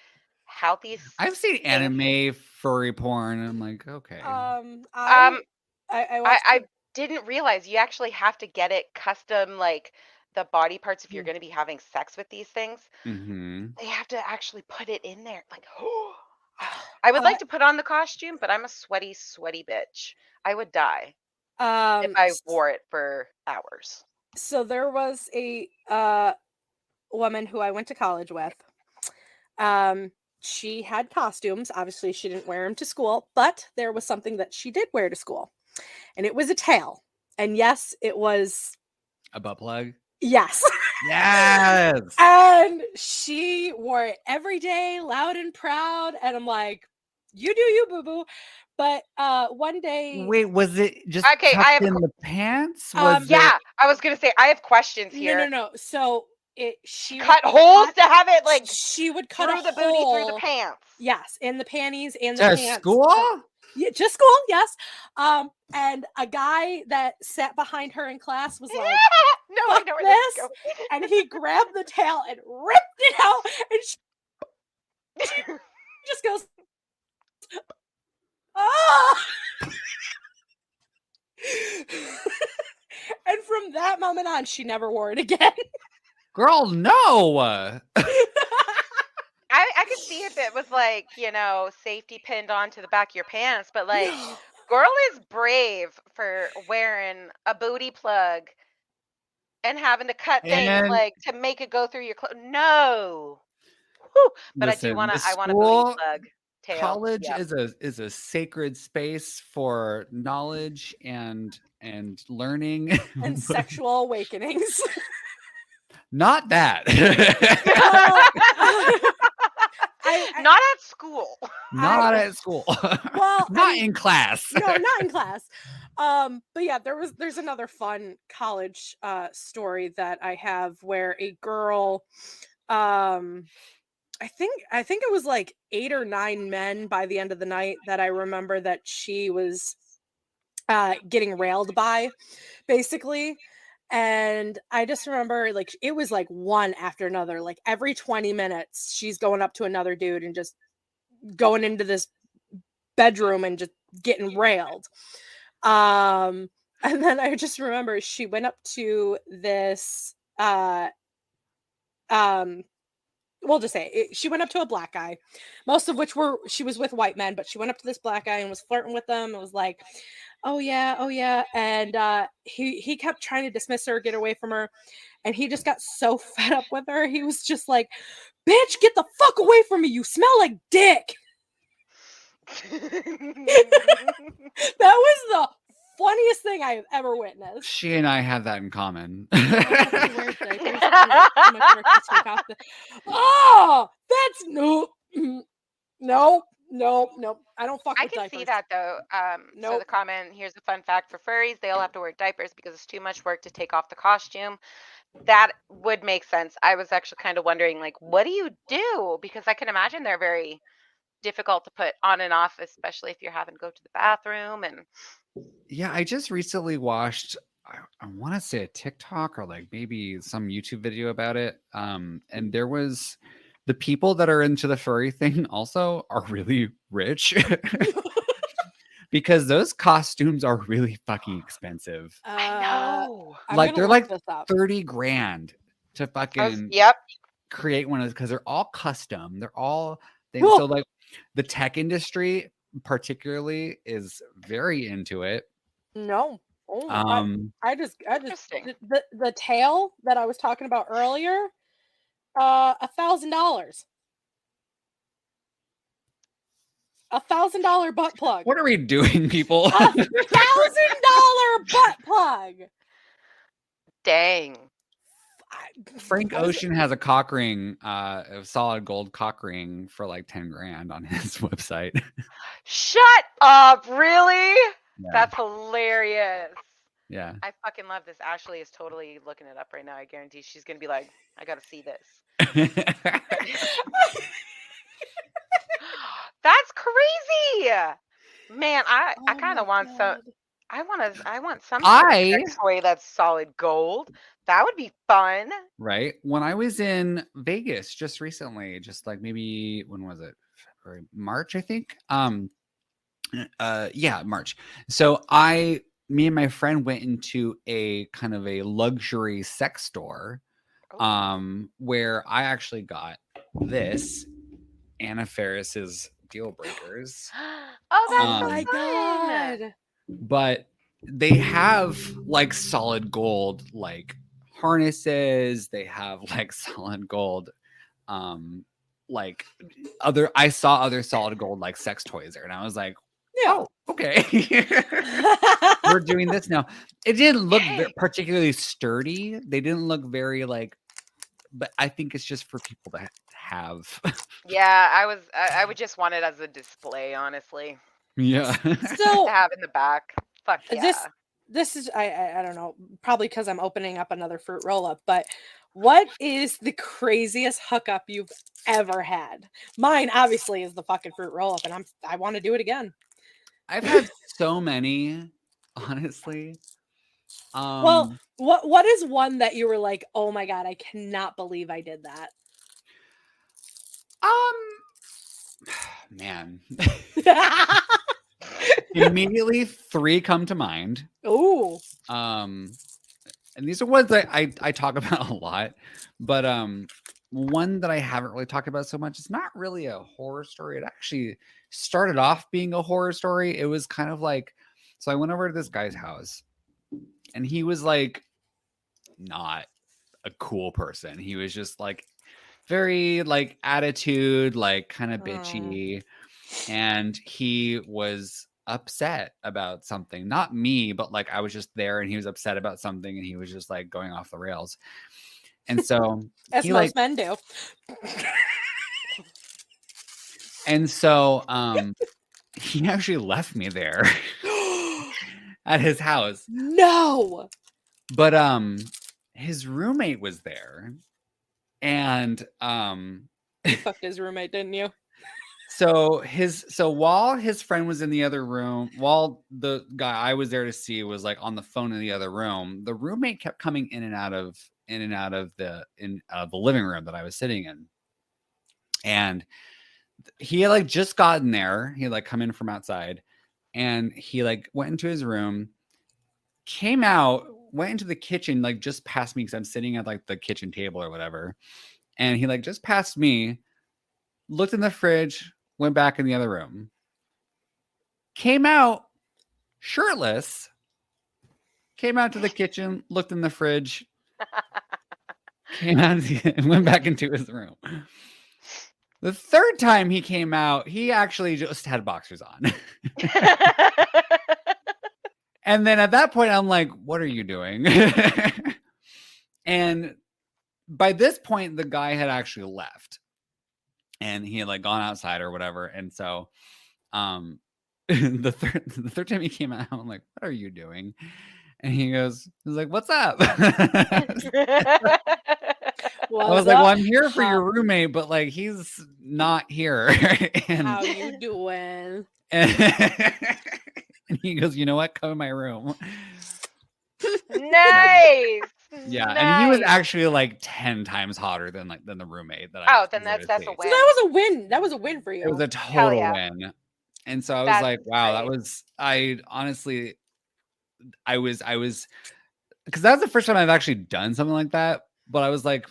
how these I've seen things. anime furry porn, and I'm like, okay. Um, Um, I I watched. I didn't realize you actually have to get it custom, like the body parts if you're going to be having sex with these things. Mm-hmm. They have to actually put it in there. Like, I would Uh, like to put on the costume, but I'm a sweaty, sweaty bitch. I would die if um, I wore it for hours. so there was a woman who I went to college with. She had costumes. Obviously, she didn't wear them to school, but there was something that she did wear to school, and it was a tail. And yes, it was A butt plug. yes. Yes. And she wore it every day, loud and proud. And I'm like, you do you, boo boo. But one day, Wait, was it just Okay, I tucked have in the pants? Was it? yeah, I was gonna say I have questions no, here. no. So She she would cut holes to have it like she would cut through a the booty, through the hole. pants. Yes, in the panties and the To pants. school? Yeah, just school, yes. And a guy that sat behind her in class was like, No, I fuck know where this is this. going. And he grabbed the tail and ripped it out. And she just goes, ah. And from that moment on, she never wore it again. Girl, no. I could see if it was like, safety pinned onto the back of your pants, but like, girl is brave for wearing a booty plug and having to cut things And like to make it go through your clothes. No. Whew. But listen, I want a booty plug tail. college Yep. is a sacred space for knowledge and learning And sexual awakenings. Not that. Not at school. Not at school. Well, not in class. No, not in class. But yeah, there's another fun college story that I have where a girl I think it was like 8 or 9 men by the end of the night that I remember that she was getting railed by, basically. And I just remember like it was like one after another. Like every 20 minutes, she's going up to another dude and just going into this bedroom and just getting railed. And then I just remember she went up to this um we'll just say she went up to a black guy, most of which were she was with white men, but she went up to this black guy and was flirting with them. It was like, oh yeah, oh yeah. And he kept trying to dismiss her, get away from her, and he just got so fed up with her. He was just like, bitch, get the fuck away from me, you smell like dick. That was the funniest thing I have ever witnessed. She and I have that in common. She wears diapers. Too much work to take off oh, that's no. I don't fuck I with can diapers. see that though. So Nope. the comment, here's a fun fact for furries, they all have to wear diapers because it's too much work to take off the costume. That would make sense. I was actually kind of wondering, like, what do you do? Because I can imagine they're very difficult to put on and off, especially if you're having to go to the bathroom. And Yeah, I just recently watched, I want to say a TikTok or like maybe some YouTube video about it. And there was the people that are into the furry thing also are really rich because those costumes are really fucking expensive. I know. I'm Like gonna they're look like this up. 30 grand to fucking Yep. create one of those because they're all custom. They're all Well, so like the tech industry particularly is very into it. no. Oh, I just Interesting. the tail that I was talking about earlier, $1,000. $1,000 butt plug. What are we doing, people? $1,000 butt plug. Dang. Frank What is it? Ocean has a cock ring, a solid gold cock ring for like 10 grand on his website. Shut up. Really? Yeah. That's hilarious. Yeah. I fucking love this. Ashley is totally looking it up right now. I guarantee she's going to be like, I got to see this. That's crazy. Man, I kind of want some. I want some sort of sex toy that's solid gold. That would be fun. Right. When I was in Vegas just recently, just like maybe when was it? February, March, I think. Yeah, March. So me and my friend went into a kind of a luxury sex store, where I actually got this Anna Faris's Deal Breakers. Oh, that's Oh so my fun. god. But they have like solid gold like harnesses. They have like solid gold like I saw other solid gold like sex toys there, and I was like, Yeah. oh, okay. We're doing this now. It didn't look particularly sturdy. They didn't look very like, but I think it's just for people that have. Yeah, I would just want it as a display, honestly. Yeah. So To have in the back. Fuck yeah. this is I don't know, probably because I'm opening up another fruit roll up, but what is the craziest hookup you've ever had? Mine obviously is the fucking fruit roll up, and I want to do it again. I've had so many, honestly. Well, what is one that you were like, oh my god, I cannot believe I did that? Man. Immediately 3 come to mind. Ooh. And these are ones that I talk about a lot, but one that I haven't really talked about so much. It's not really a horror story. It actually started off being a horror story. It was kind of like, so I went over to this guy's house, and he was like not a cool person. He was just like very like attitude, like kind of bitchy, and he was upset about something. Not me, but like I was just there, and he was upset about something, and he was just like going off the rails. And so as he, most like, men do. And so he actually left me there at his house. No. But his roommate was there, and You fucked his roommate, didn't you? So while his friend was in the other room, while the guy I was there to see was like on the phone in the other room, the roommate kept coming in and out of the living room that I was sitting in. And he had like just gotten there. He had like come in from outside, and he like went into his room, came out, went into the kitchen, like just past me because I'm sitting at like the kitchen table or whatever. And he like just passed me, looked in the fridge, went back in the other room, came out shirtless, came out to the kitchen, looked in the fridge, came out and went back into his room. The third time he came out, he actually just had boxers on. And then at that point, I'm like, what are you doing? And by this point, the guy had actually left. And he had like gone outside or whatever. And so the third time he came out, I'm like, what are you doing? And he's like, what's up? I was like, well, I'm here for your roommate, but like he's not here. And how you doing? And he goes, you know what? Come in my room. Nice. Yeah, nice. and he was actually like 10 times hotter than the roommate that I. Oh, then that's a win. So that was a win. That was a win for you. It was a total win. And so I was like, wow, great. That was I was because that was the first time I've actually done something like that. But I was like,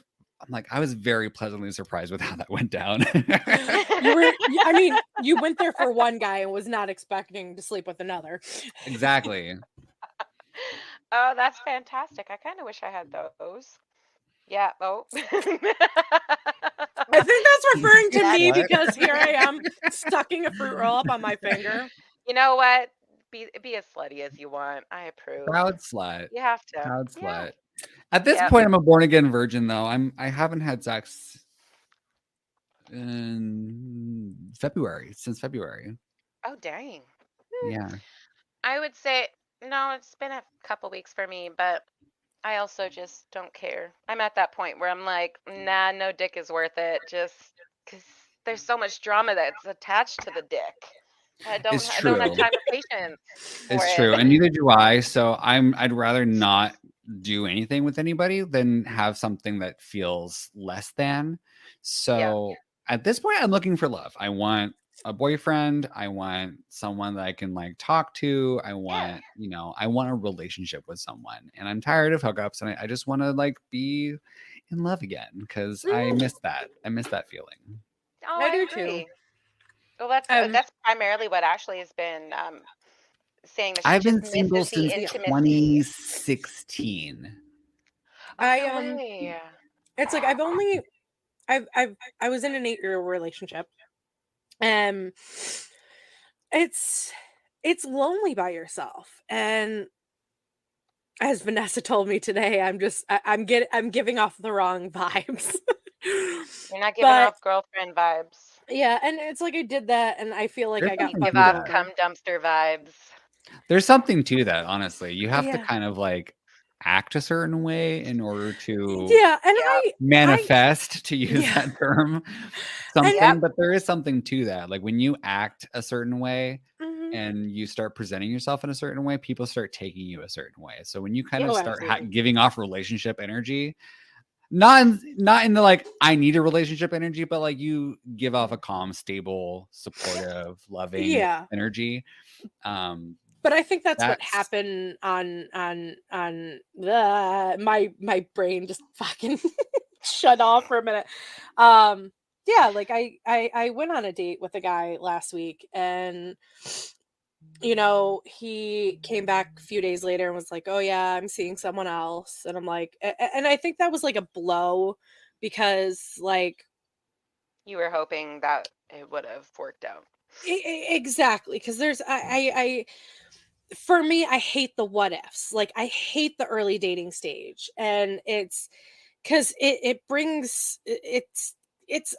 I was very pleasantly surprised with how that went down. I mean, you went there for one guy and was not expecting to sleep with another. Exactly. Oh, that's fantastic. I kind of wish I had those. Yeah. Oh. I think that's referring to me because here I am stucking a fruit roll up on my finger. You know what? Be as slutty as you want. I approve. Proud slut. You have to. Proud slut. At this point, I'm a born again virgin, though. I haven't had sex in since February. Oh, dang. Yeah. I would say no. It's been a couple weeks for me, but I also just don't care. I'm at that point where I'm like, nah, no dick is worth it. Just because there's so much drama that's attached to the dick. I don't have time or patience. It's true, and neither do I. So I'd rather not do anything with anybody than have something that feels less than. So at this point, I'm looking for love. I want a boyfriend. I want someone that I can like talk to. I want, I want a relationship with someone, and I'm tired of hookups, and I just want to like be in love again because I miss that. I miss that feeling. Oh, I do too. Well, that's primarily what Ashley has been saying. That I've been single since 2016. It's like I was in an 8-year relationship. It's lonely by yourself, and as Vanessa told me today, I'm giving off the wrong vibes. You're not giving off girlfriend vibes. Yeah, and it's like I did that, and I feel like I got give off cum dumpster vibes. There's something to that, honestly. You have to kind of like act a certain way in order to manifest, to use that term, something. But there is something to that. Like when you act a certain way and you start presenting yourself in a certain way, people start taking you a certain way. So when you kind of start giving off relationship energy, not in the like I need a relationship energy, but like you give off a calm, stable, supportive, loving energy. But I think that's what happened on my brain just fucking shut off for a minute. Like I went on a date with a guy last week, and he came back a few days later and was like, oh yeah, I'm seeing someone else. And I'm like, and I think that was like a blow because like you were hoping that it would have worked out. Exactly. Cause there's, for me, I hate the what ifs. Like I hate the early dating stage, and it's cause it brings,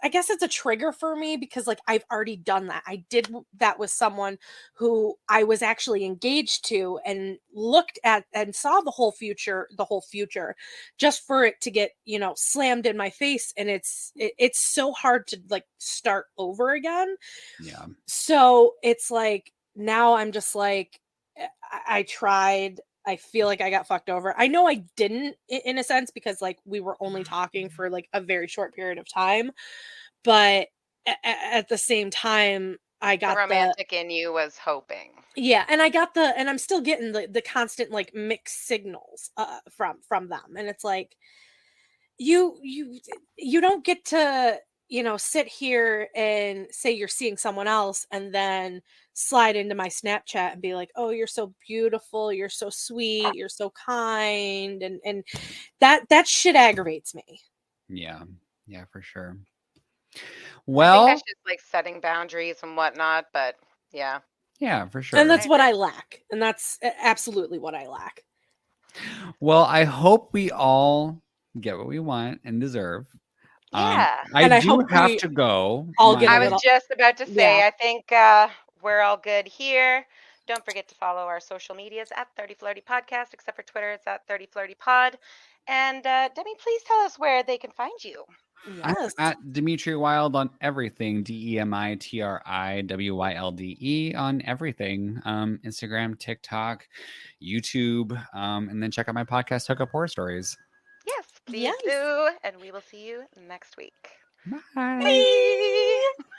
I guess it's a trigger for me because like I've already done that. I did that with someone who I was actually engaged to and looked at and saw the whole future just for it to get, slammed in my face, and it's so hard to like start over again. Yeah. So it's like now I'm just like I tried. I feel like I got fucked over. I know I didn't in a sense because like we were only talking for like a very short period of time, but at the same time I The got the romantic in you was hoping. yeah, and and I'm still getting the constant like mixed signals from them, and it's like you don't get to sit here and say you're seeing someone else and then slide into my Snapchat and be like, oh, you're so beautiful, you're so sweet, you're so kind, and that shit aggravates me. Yeah. Yeah, for sure. I think that's Well, just like setting boundaries and whatnot, but yeah, yeah, for And sure. I that's what agree. I lack, and that's absolutely what I lack. Well, I hope we all get what we want and deserve. Yeah. I And I do hope have we to go. all get a I was little, just about to yeah. say, I think we're all good here. Don't forget to follow our social medias at 30 Flirty Podcast, except for Twitter, it's at 30 Flirty Pod. And Demi, please tell us where they can find you. I'm Yes. at Dimitri Wild on everything. DEMITRIWYLDE on everything. Instagram, TikTok, YouTube, and then check out my podcast, Hookup Horror Stories. Yes, please Yes. do. And we will see you next week. Bye. Bye.